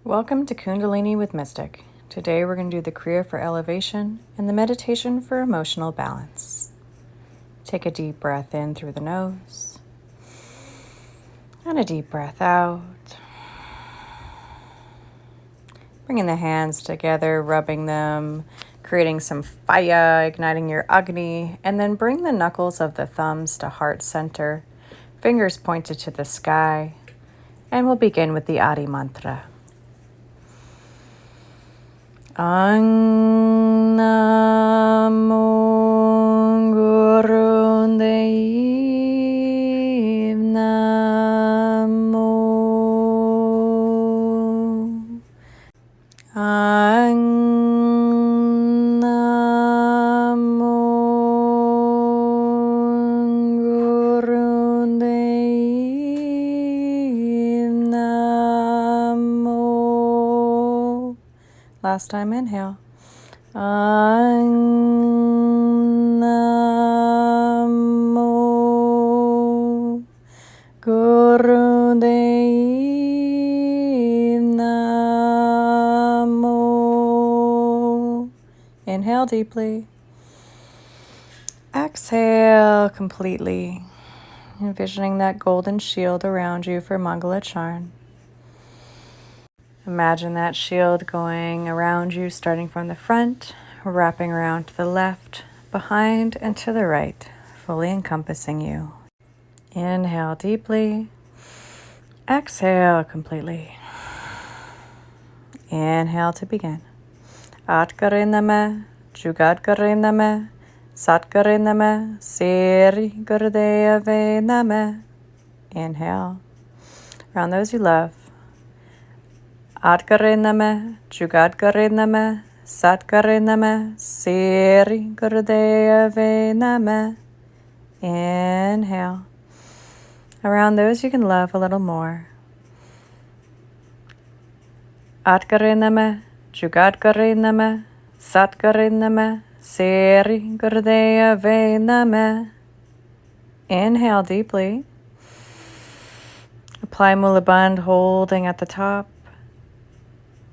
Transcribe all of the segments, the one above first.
Welcome to Kundalini with Mystic. Today we're going to do the Kriya for elevation and the meditation for emotional balance. Take a deep breath in through the nose and a deep breath out. Bringing the hands together, rubbing them, creating some fire, igniting your Agni, and then bring the knuckles of the thumbs to heart center, fingers pointed to the sky, and we'll begin with the Adi mantra. Ang Namo Guru Dev Namo Ang Namo Guru Dev Namo. Last time, inhale. Ang Namo Guru Dev Namo. Inhale deeply. Exhale completely. Envisioning that golden shield around you for Mangala Charn. Imagine that shield going around you, starting from the front, wrapping around to the left, behind, and to the right, fully encompassing you. Inhale deeply. Exhale completely. Inhale to begin. Atkare Namah, Jugadkare Namah, Satkare Namah, Siri Gurudeve Namah. Inhale. Around those you love. Atkare Namah, Jugadkare Namah, Satkare Namah, Siri Gurudeve Namah. Inhale. Around those you can love a little more. Atkare Namah, Jugadkare Namah, Satkare Namah, Siri Gurudeve Namah. Inhale deeply. Apply Mula Bandha, holding at the top.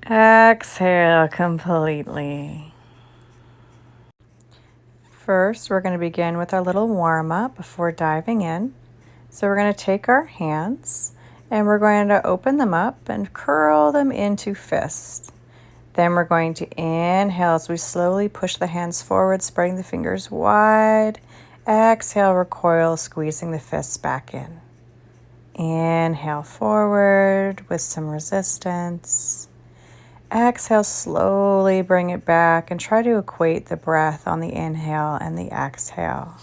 Exhale completely. First, we're going to begin with our little warm-up before diving in. So we're going to take our hands and we're going to open them up and curl them into fists. Then we're going to inhale as we slowly push the hands forward, spreading the fingers wide. Exhale, recoil, squeezing the fists back in. Inhale forward with some resistance. Exhale, slowly bring it back and try to equate the breath on the inhale and the exhale.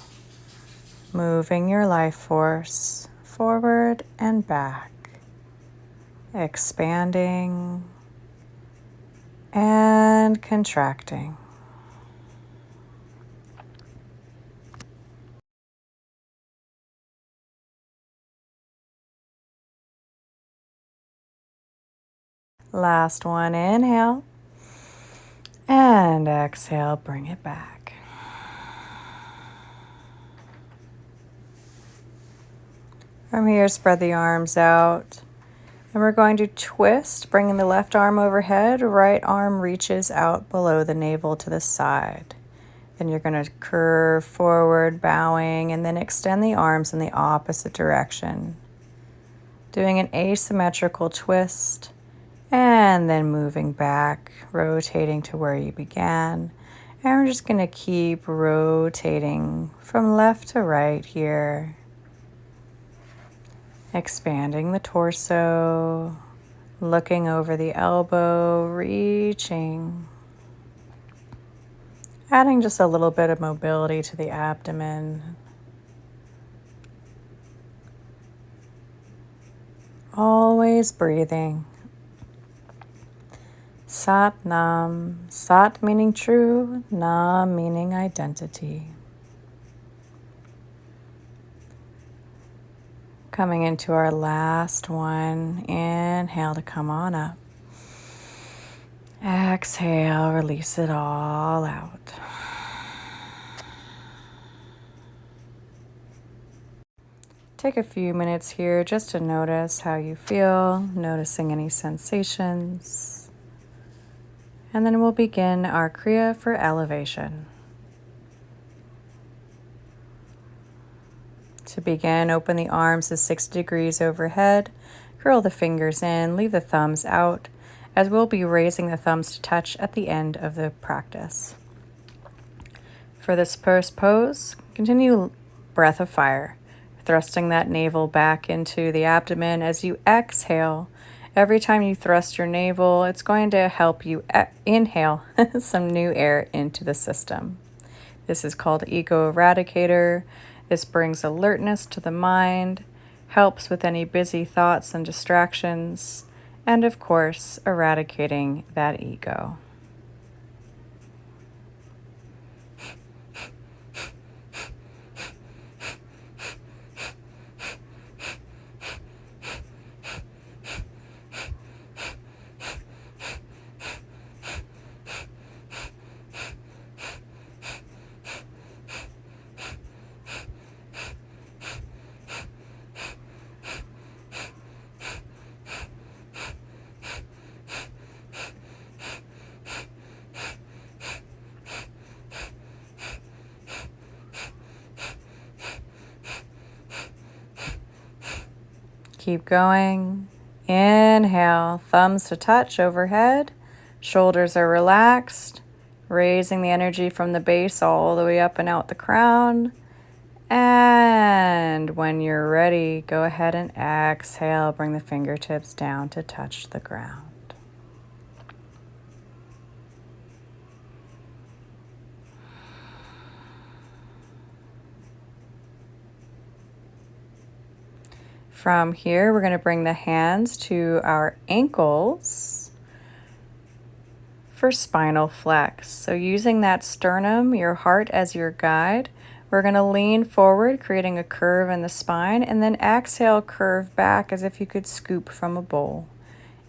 Moving your life force forward and back. Expanding and contracting. Last one, inhale. And exhale, bring it back. From here, spread the arms out. And we're going to twist, bringing the left arm overhead. Right arm reaches out below the navel to the side. Then you're going to curve forward, bowing, and then extend the arms in the opposite direction. Doing an asymmetrical twist. And then moving back, rotating to where you began. And we're just going to keep rotating from left to right here. Expanding the torso, looking over the elbow, reaching. Adding just a little bit of mobility to the abdomen. Always breathing. Sat Nam, Sat meaning true, Nam meaning identity. Coming into our last one, inhale to come on up. Exhale, release it all out. Take a few minutes here just to notice how you feel, noticing any sensations. And then we'll begin our Kriya for elevation. To begin, open the arms to 60 degrees overhead, curl the fingers in, leave the thumbs out, as we'll be raising the thumbs to touch at the end of the practice. For this first pose, continue breath of fire, thrusting that navel back into the abdomen as you exhale. Every time you thrust your navel, it's going to help you inhale some new air into the system. This is called Ego Eradicator. This brings alertness to the mind, helps with any busy thoughts and distractions, and of course, eradicating that ego. Keep going. Inhale, thumbs to touch overhead. Shoulders are relaxed, raising the energy from the base all the way up and out the crown. And when you're ready, go ahead and exhale. Bring the fingertips down to touch the ground. From here, we're going to bring the hands to our ankles for spinal flex. So using that sternum, your heart as your guide, we're going to lean forward, creating a curve in the spine, and then exhale, curve back as if you could scoop from a bowl.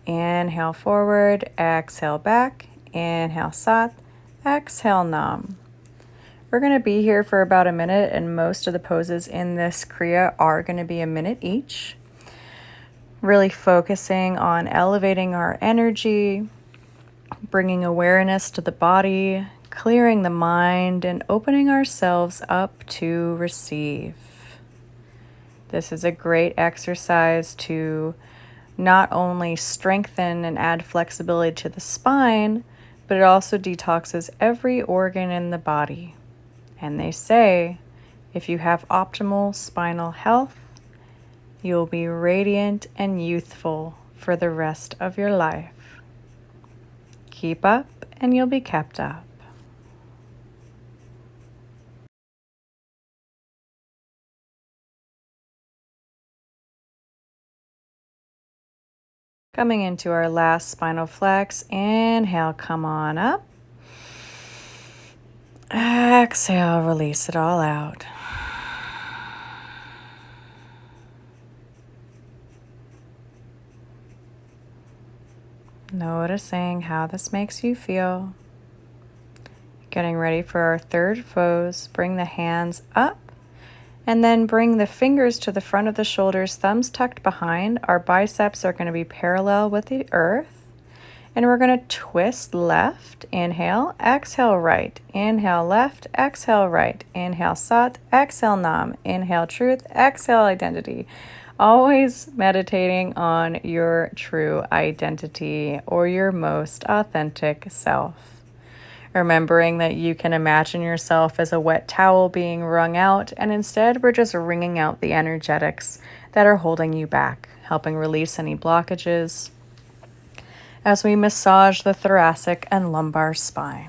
Inhale forward, exhale back, inhale Sat, exhale Nam. We're going to be here for about a minute, and most of the poses in this Kriya are going to be a minute each. Really focusing on elevating our energy, bringing awareness to the body, clearing the mind, and opening ourselves up to receive. This is a great exercise to not only strengthen and add flexibility to the spine, but it also detoxes every organ in the body. And they say, if you have optimal spinal health, you'll be radiant and youthful for the rest of your life. Keep up and you'll be kept up. Coming into our last spinal flex, inhale, come on up. Exhale, release it all out. Noticing how this makes you feel. Getting ready for our third pose. Bring the hands up and then bring the fingers to the front of the shoulders, thumbs tucked behind. Our biceps are going to be parallel with the earth. And we're going to twist left, inhale, exhale right, inhale left, exhale right, inhale Sat, exhale Nam, inhale truth, exhale identity. Always meditating on your true identity or your most authentic self. Remembering that you can imagine yourself as a wet towel being wrung out, and instead we're just wringing out the energetics that are holding you back, helping release any blockages as we massage the thoracic and lumbar spine.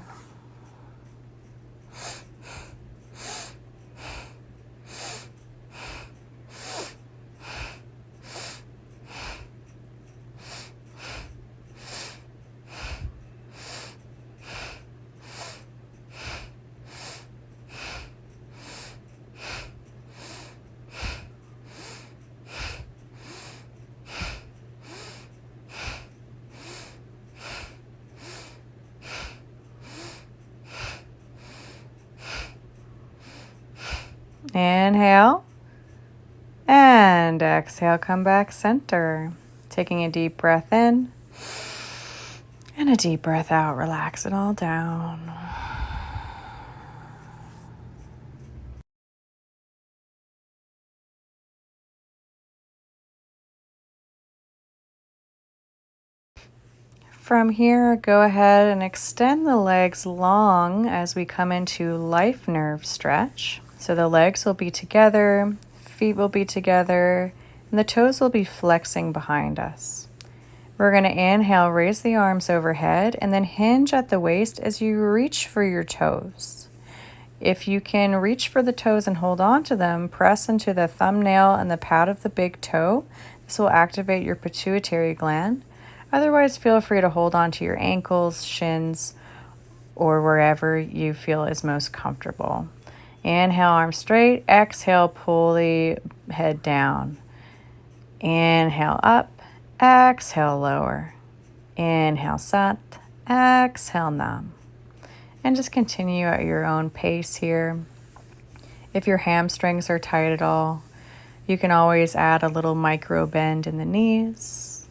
Inhale And exhale, come back center. Taking a deep breath in and a deep breath out. Relax it all down. From here, go ahead and extend the legs long as we come into life nerve stretch. So the legs will be together, feet will be together, and the toes will be flexing behind us. We're going to inhale, raise the arms overhead, and then hinge at the waist as you reach for your toes. If you can reach for the toes and hold on to them, press into the thumbnail and the pad of the big toe. This will activate your pituitary gland. Otherwise, feel free to hold on to your ankles, shins, or wherever you feel is most comfortable. Inhale, arms straight. Exhale, pull the head down. Inhale, up. Exhale, lower. Inhale, sat. Exhale, nam. And just continue at your own pace here. If your hamstrings are tight at all, you can always add a little micro bend in the knees.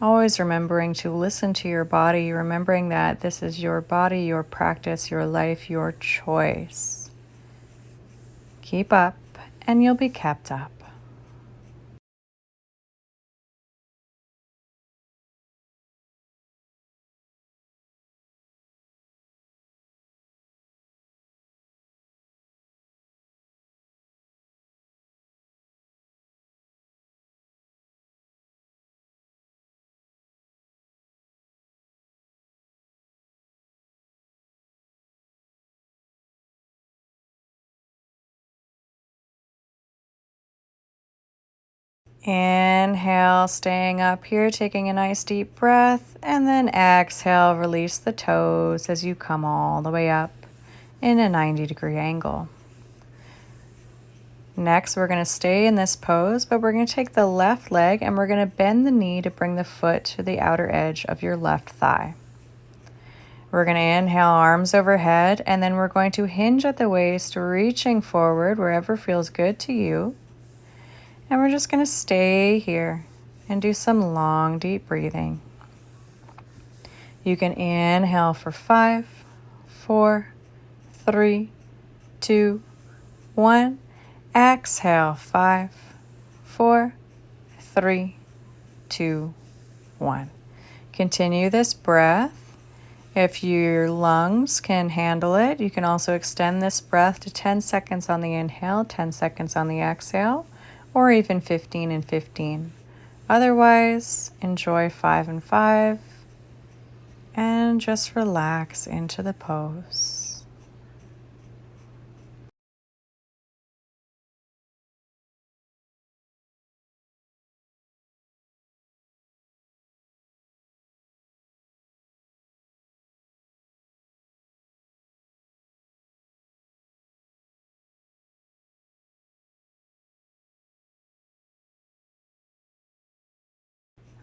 Always remembering to listen to your body, remembering that this is your body, your practice, your life, your choice. Keep up, and you'll be kept up. Inhale, staying up here, taking a nice deep breath, and then exhale, release the toes as you come all the way up in a 90-degree angle. Next, we're going to stay in this pose, but we're going to take the left leg and we're going to bend the knee to bring the foot to the outer edge of your left thigh. We're going to inhale, arms overhead, and then we're going to hinge at the waist, reaching forward wherever feels good to you. And we're just going to stay here and do some long, deep breathing. You can inhale for 5, 4, 3, 2, 1. Exhale, 5, 4, 3, 2, 1. Continue this breath. If your lungs can handle it, you can also extend this breath to 10 seconds on the inhale, 10 seconds on the exhale, or even 15 and 15. Otherwise, enjoy 5 and 5, and just relax into the pose.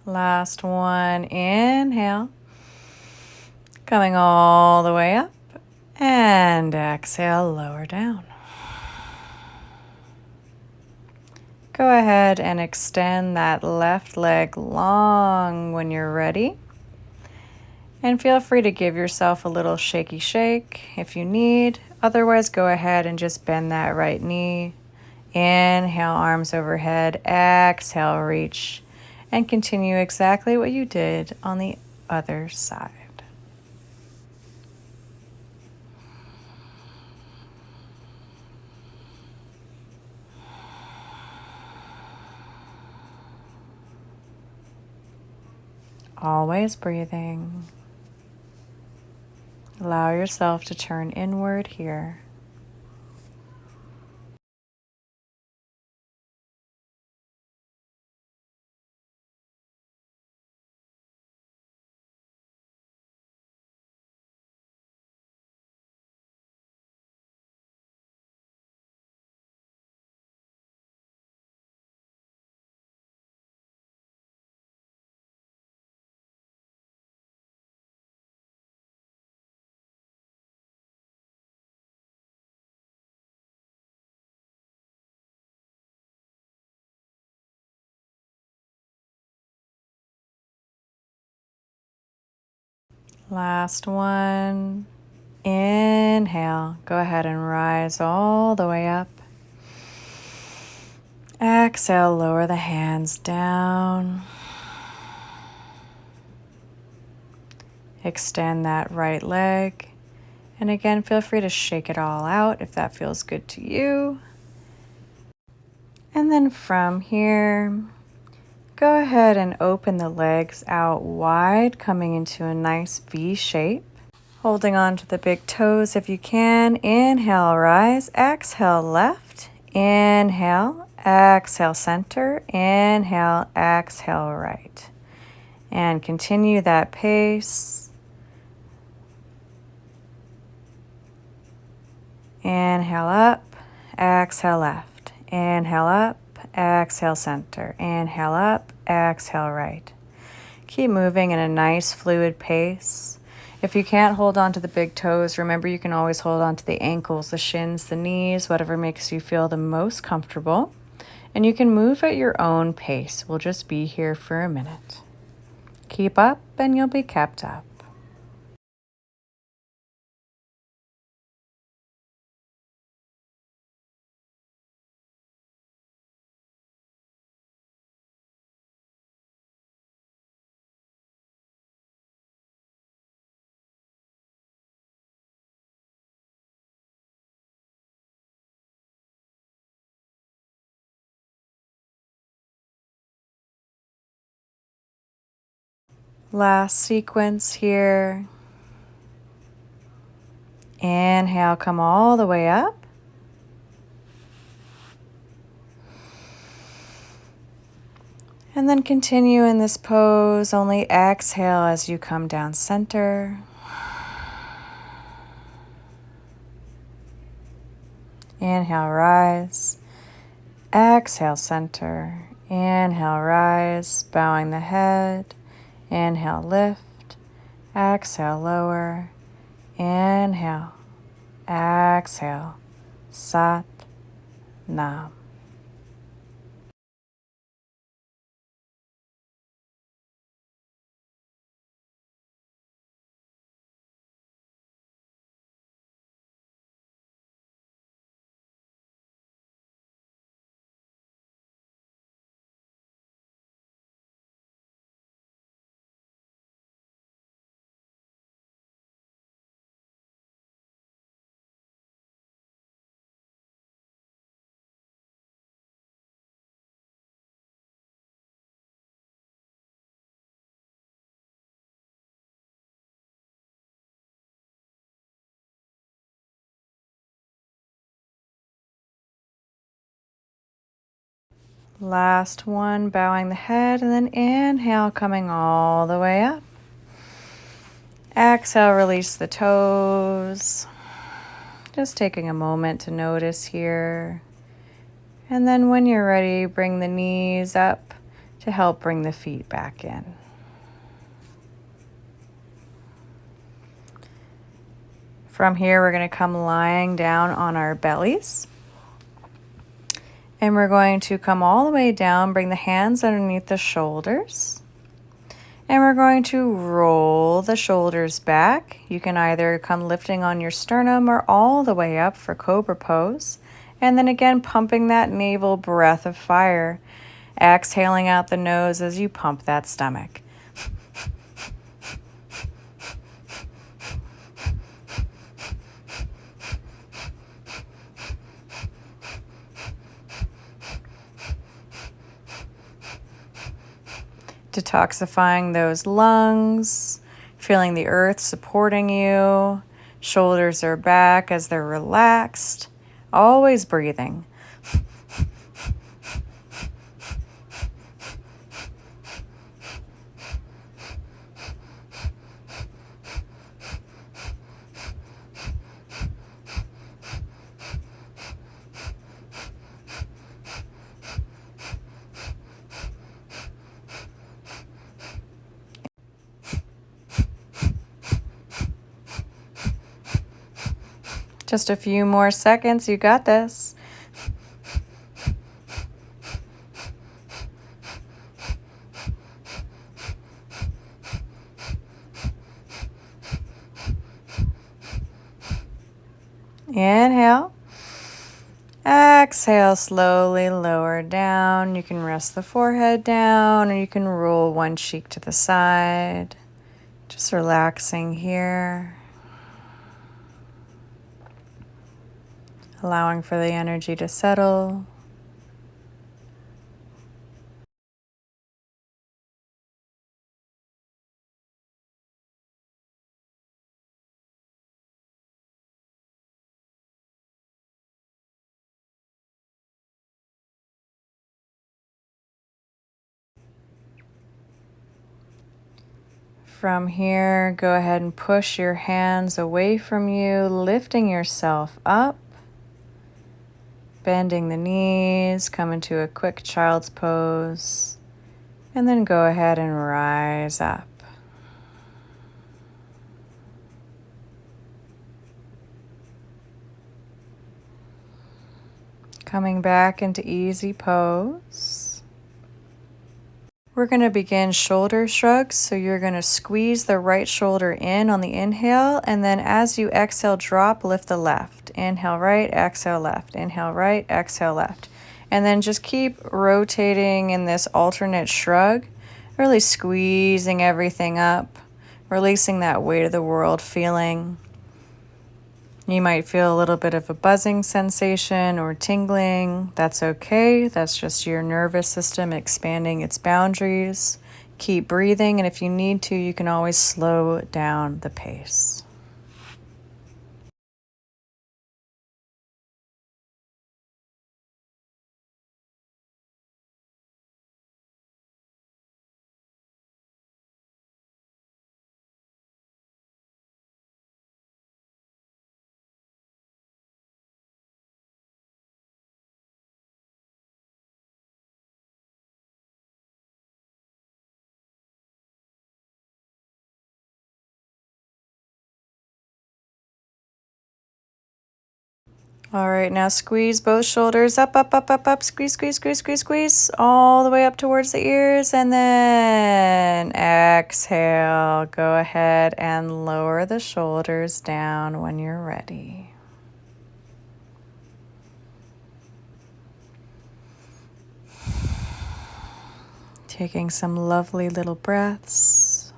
Last one, inhale, coming all the way up, and exhale, lower down. Go ahead and extend that left leg long when you're ready. And feel free to give yourself a little shaky shake if you need. Otherwise, go ahead and just bend that right knee. Inhale, arms overhead. Exhale, reach. And continue exactly what you did on the other side. Always breathing. Allow yourself to turn inward here. Last one. Inhale. Go ahead and rise all the way up. Exhale, lower the hands down. Extend that right leg. And again, feel free to shake it all out if that feels good to you. And then from here, go ahead and open the legs out wide, coming into a nice V shape. Holding on to the big toes if you can. Inhale, rise. Exhale, left. Inhale, exhale, center. Inhale, exhale, right. And continue that pace. Inhale up, exhale, left. Inhale up, exhale, center. Inhale up, exhale, right. Keep moving in a nice fluid pace. If you can't hold on to the big toes, remember you can always hold on to the ankles, the shins, the knees, whatever makes you feel the most comfortable. And you can move at your own pace. We'll just be here for a minute. Keep up and you'll be kept up. Last sequence here. Inhale, come all the way up. And then continue in this pose, only exhale as you come down center. Inhale, rise. Exhale, center. Inhale, rise, bowing the head. Inhale, lift. Exhale, lower. Inhale. Exhale. Sat Nam. Last one, bowing the head, and then inhale, coming all the way up. Exhale, release the toes. Just taking a moment to notice here. And then when you're ready, bring the knees up to help bring the feet back in. From here, we're going to come lying down on our bellies. And we're going to come all the way down, bring the hands underneath the shoulders. And we're going to roll the shoulders back. You can either come lifting on your sternum or all the way up for cobra pose. And then again, pumping that navel breath of fire. Exhaling out the nose as you pump that stomach. Detoxifying those lungs, feeling the earth supporting you. Shoulders are back as they're relaxed. Always breathing. Just a few more seconds, you got this. Inhale. Exhale, slowly lower down. You can rest the forehead down, or you can roll one cheek to the side. Just relaxing here. Allowing for the energy to settle. From here, go ahead and push your hands away from you, lifting yourself up, bending the knees, come into a quick child's pose, and then go ahead and rise up. Coming back into easy pose. We're going to begin shoulder shrugs, so you're going to squeeze the right shoulder in on the inhale, and then as you exhale, drop, lift the left. Inhale right, exhale left. Inhale right, exhale left. And then just keep rotating in this alternate shrug, really squeezing everything up, releasing that weight of the world feeling. You might feel a little bit of a buzzing sensation or tingling. That's okay. That's just your nervous system expanding its boundaries. Keep breathing, and if you need to, you can always slow down the pace. All right, now squeeze both shoulders up, up, up, up, up. Squeeze, squeeze, squeeze, squeeze, squeeze. All the way up towards the ears. And then exhale. Go ahead and lower the shoulders down when you're ready. Taking some lovely little breaths.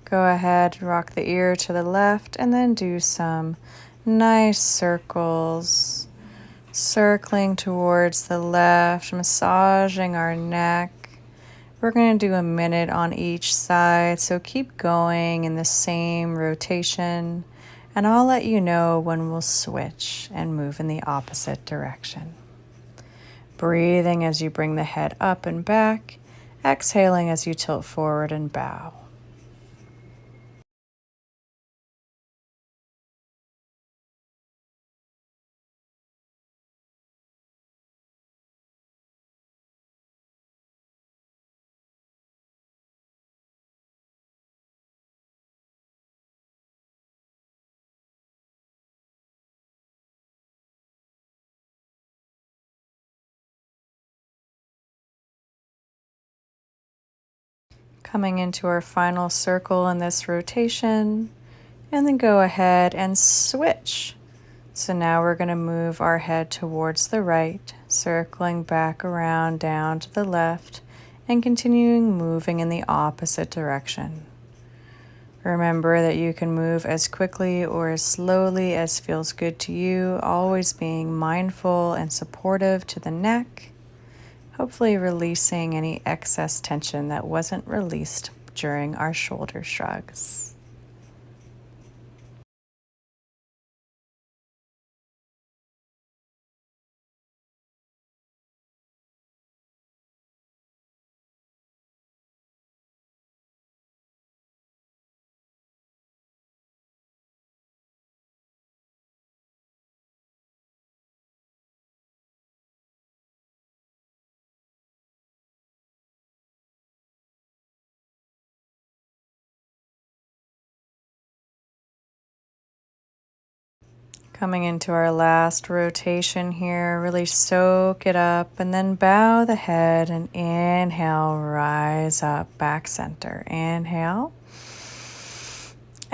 Go ahead, rock the ear to the left, and then do some nice circles, circling towards the left, massaging our neck. We're going to do a minute on each side, so keep going in the same rotation, and I'll let you know when we'll switch and move in the opposite direction. Breathing as you bring the head up and back, exhaling as you tilt forward and bow. Coming into our final circle in this rotation, and then go ahead and switch. So now we're going to move our head towards the right, circling back around down to the left, and continuing moving in the opposite direction. Remember that you can move as quickly or as slowly as feels good to you, always being mindful and supportive to the neck. Hopefully releasing any excess tension that wasn't released during our shoulder shrugs. Coming into our last rotation here, really soak it up and then bow the head and inhale, rise up, back center. Inhale.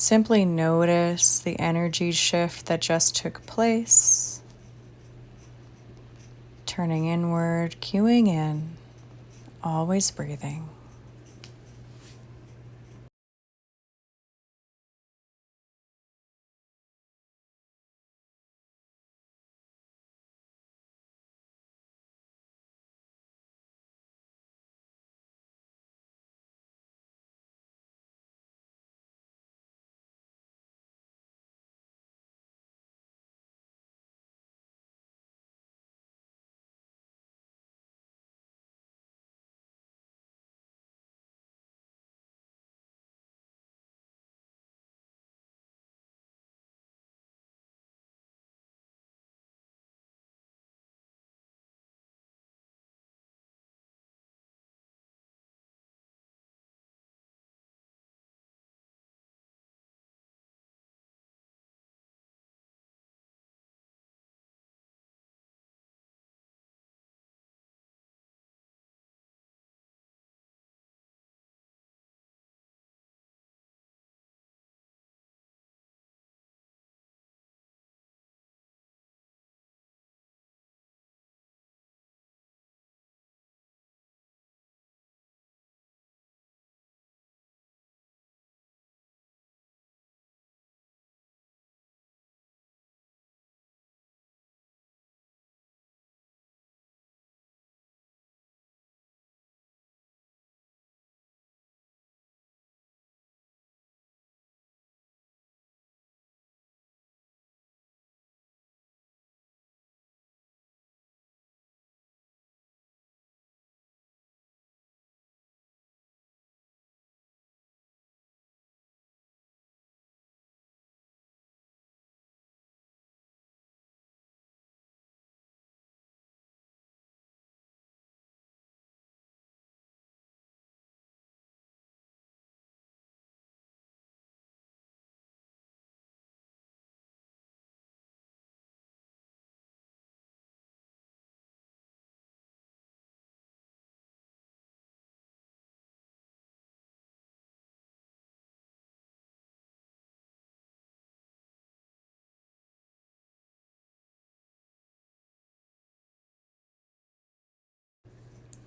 Simply notice the energy shift that just took place, turning inward, cueing in, always breathing.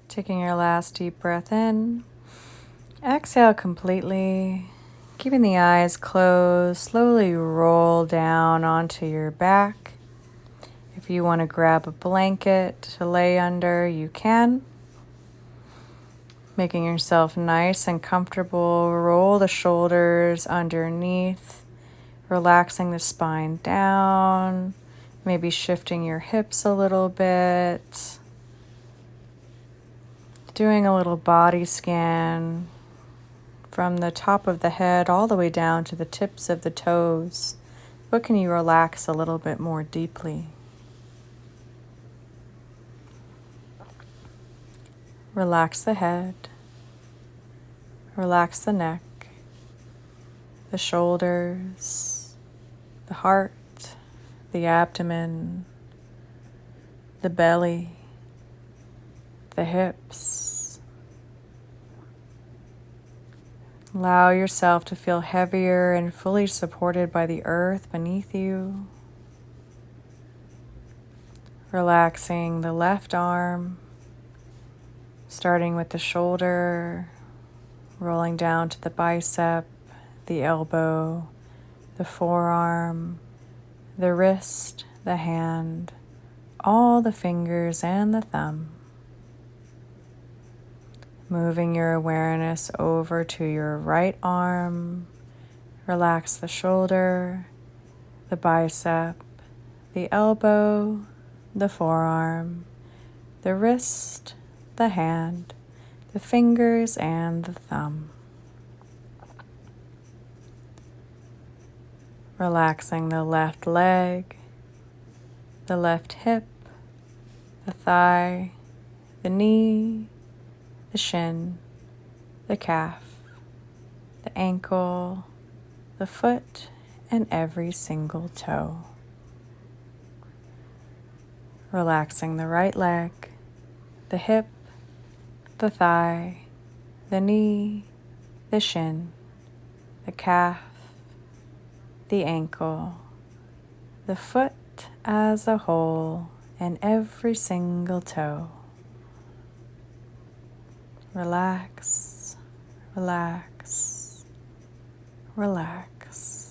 Taking your last deep breath in, exhale completely, keeping the eyes closed, slowly roll down onto your back. If you want to grab a blanket to lay under, you can. Making yourself nice and comfortable, roll the shoulders underneath, relaxing the spine down, maybe shifting your hips a little bit, doing a little body scan from the top of the head all the way down to the tips of the toes. What can you relax a little bit more deeply? Relax the head, relax the neck, the shoulders, the heart, the abdomen, the belly, the hips. Allow yourself to feel heavier and fully supported by the earth beneath you. Relaxing the left arm, starting with the shoulder, rolling down to the bicep, the elbow, the forearm, the wrist, the hand, all the fingers and the thumb. Moving your awareness over to your right arm, relax the shoulder, the bicep, the elbow, the forearm, the wrist, the hand, the fingers and the thumb. Relaxing the left leg, the left hip, the thigh, the knee, the shin, the calf, the ankle, the foot, and every single toe. Relaxing the right leg, the hip, the thigh, the knee, the shin, the calf, the ankle, the foot as a whole, and every single toe. Relax, relax, relax.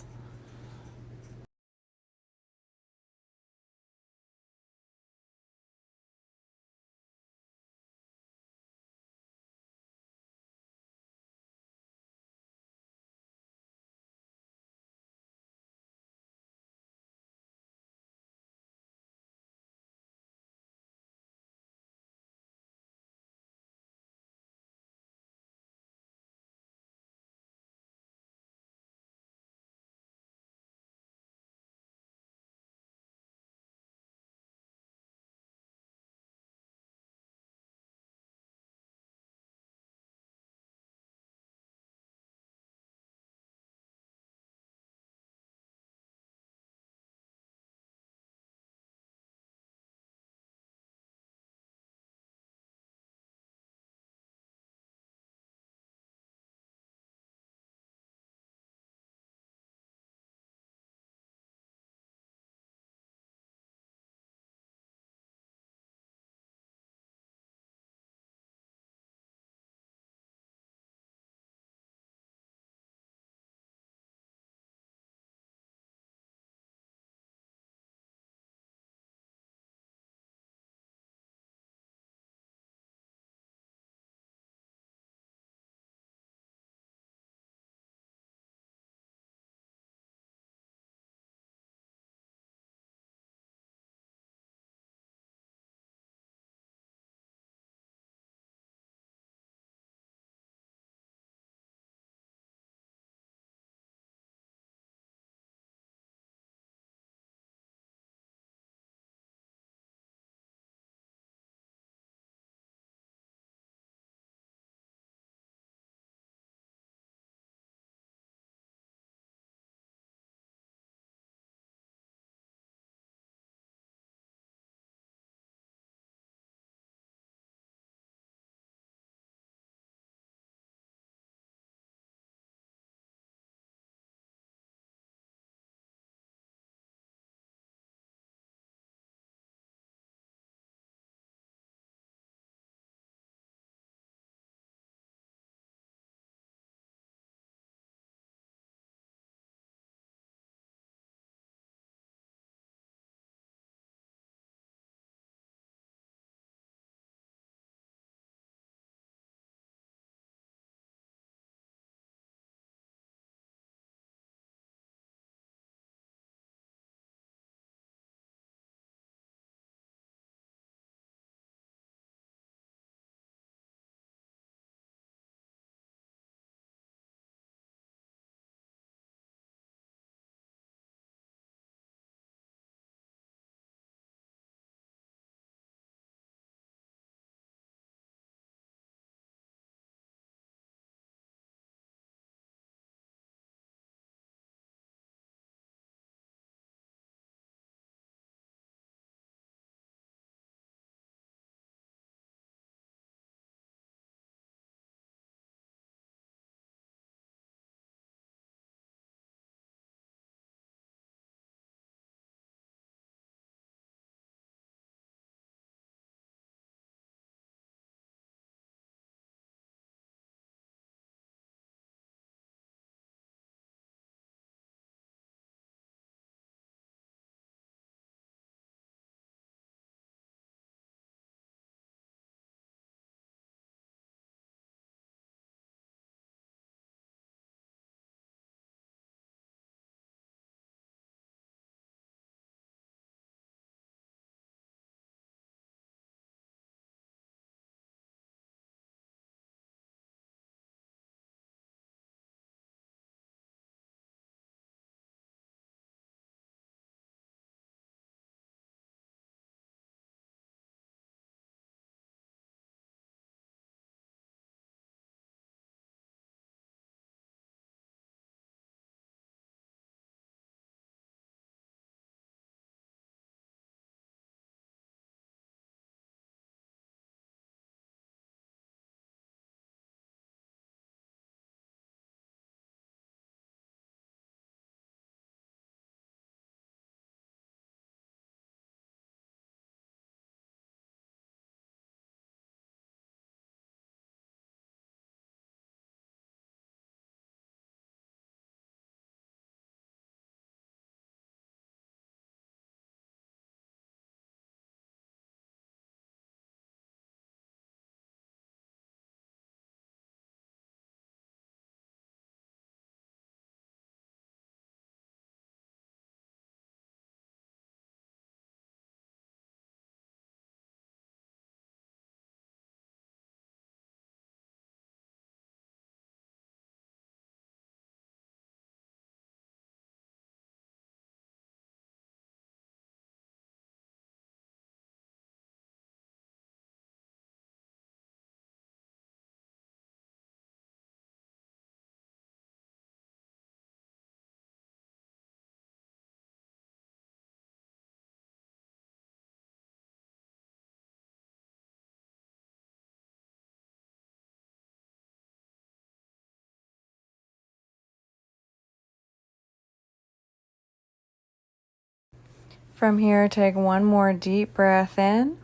From here, take one more deep breath in.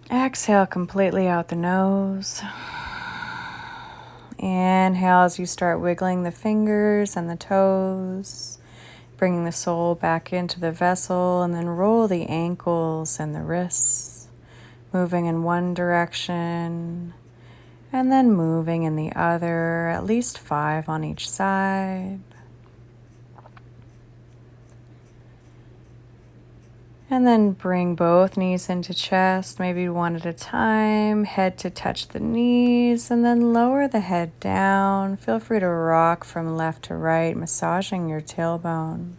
Exhale completely out the nose. Inhale as you start wiggling the fingers and the toes, bringing the soul back into the vessel, and then roll the ankles and the wrists, moving in one direction and then moving in the other, at least 5 on each side. And then bring both knees into chest, maybe one at a time, head to touch the knees, and then lower the head down. Feel free to rock from left to right, massaging your tailbone.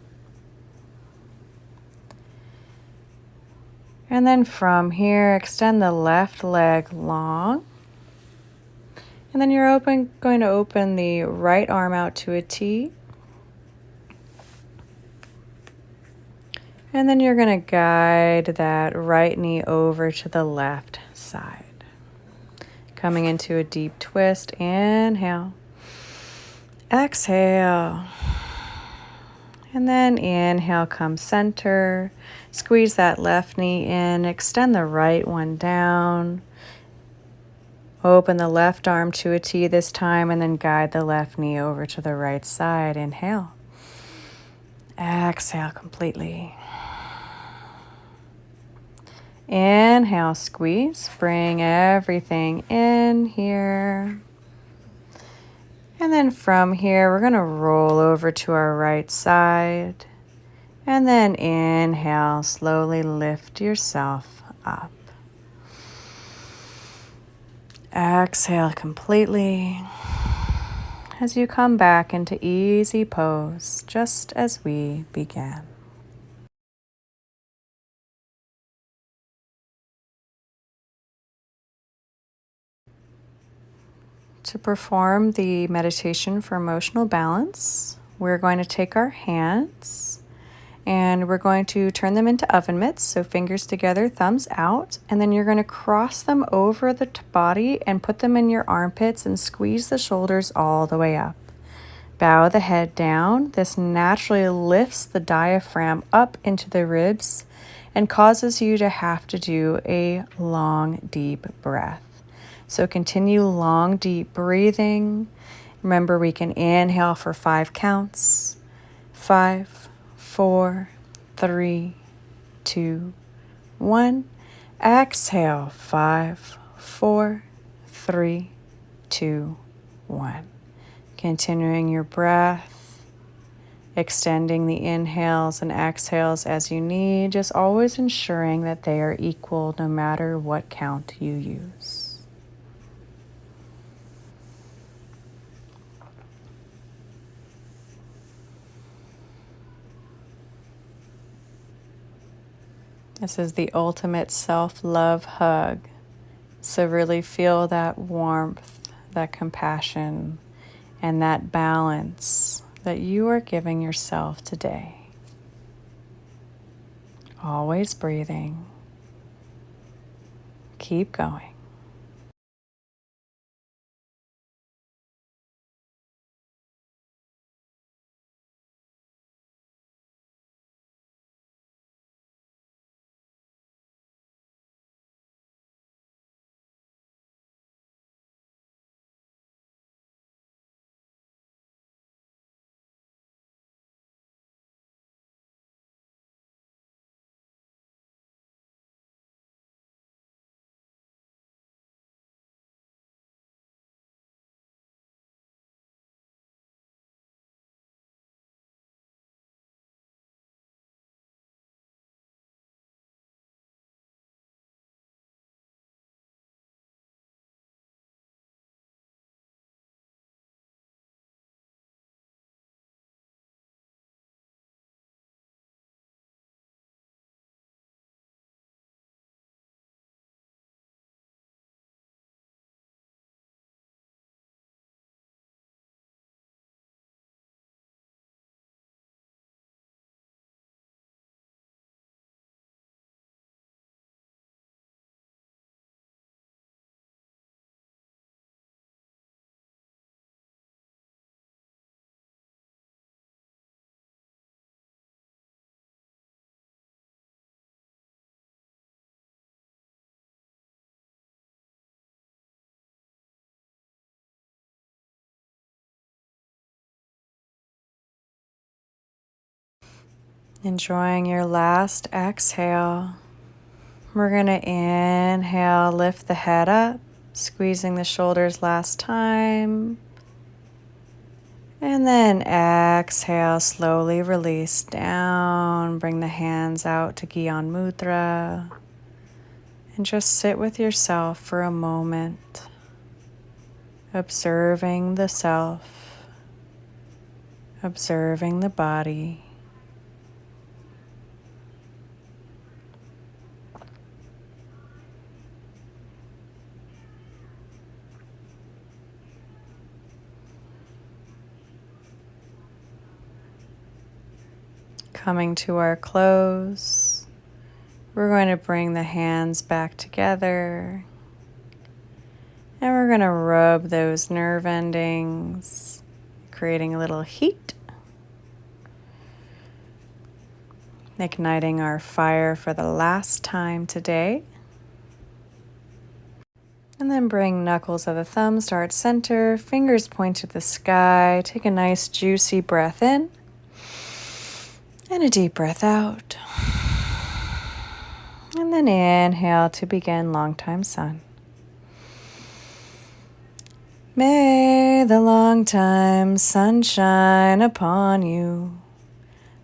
And then from here, extend the left leg long. And then you're going to open the right arm out to a T. And then you're going to guide that right knee over to the left side. Coming into a deep twist. Inhale. Exhale. And then inhale, come center. Squeeze that left knee in. Extend the right one down. Open the left arm to a T this time, and then guide the left knee over to the right side. Inhale. Exhale completely. Inhale, squeeze. Bring everything in here. And then from here, we're going to roll over to our right side. And then inhale, slowly lift yourself up. Exhale completely as you come back into easy pose, just as we began. To perform the meditation for emotional balance, we're going to take our hands and we're going to turn them into oven mitts, so fingers together, thumbs out, and then you're going to cross them over the body and put them in your armpits and squeeze the shoulders all the way up. Bow the head down. This naturally lifts the diaphragm up into the ribs and causes you to have to do a long, deep breath. So continue long, deep breathing. Remember, we can inhale for 5 counts. 5, 4, 3, 2, 1. Exhale. 5, 4, 3, 2, 1. Continuing your breath, extending the inhales and exhales as you need, just always ensuring that they are equal no matter what count you use. This is the ultimate self-love hug. So really feel that warmth, that compassion, and that balance that you are giving yourself today. Always breathing. Keep going. Enjoying your last exhale. We're going to inhale, lift the head up, squeezing the shoulders last time. And then exhale, slowly release down. Bring the hands out to Gyan Mudra. And just sit with yourself for a moment, observing the self, observing the body. Coming to our close, we're going to bring the hands back together and we're going to rub those nerve endings, creating a little heat, igniting our fire for the last time today. And then bring knuckles of the thumbs to heart center, fingers point to the sky. Take a nice juicy breath in. And a deep breath out. And then inhale to begin long time sun. May the long time sun shine upon you.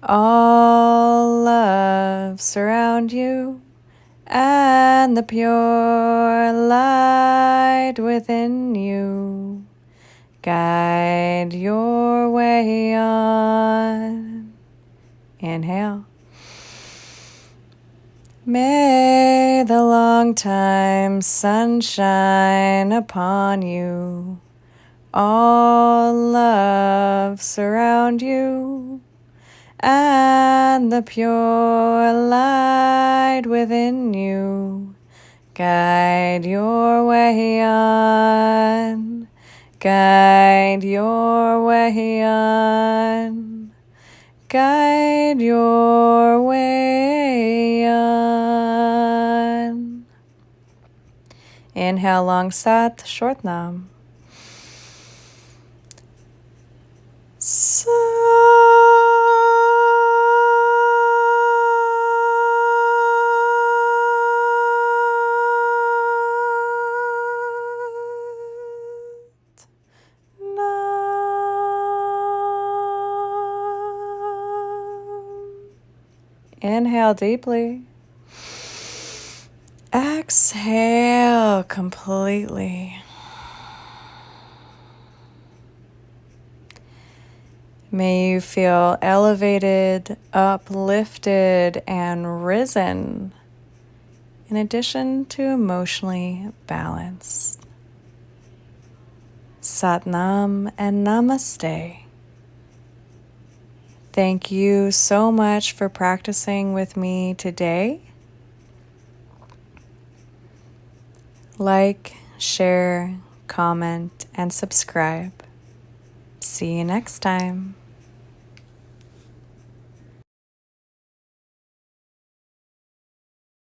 All love surround you. And the pure light within you guide your way on. Inhale. May the long time sun shine upon you. All love surround you. And the pure light within you guide your way on. Guide your way on. Guide your way on. Inhale, long sat, short nam. Sat. Inhale deeply. Exhale completely. May you feel elevated, uplifted, and risen, in addition to emotionally balanced. Sat Nam and Namaste. Thank you so much for practicing with me today. Like, share, comment, and subscribe. See you next time.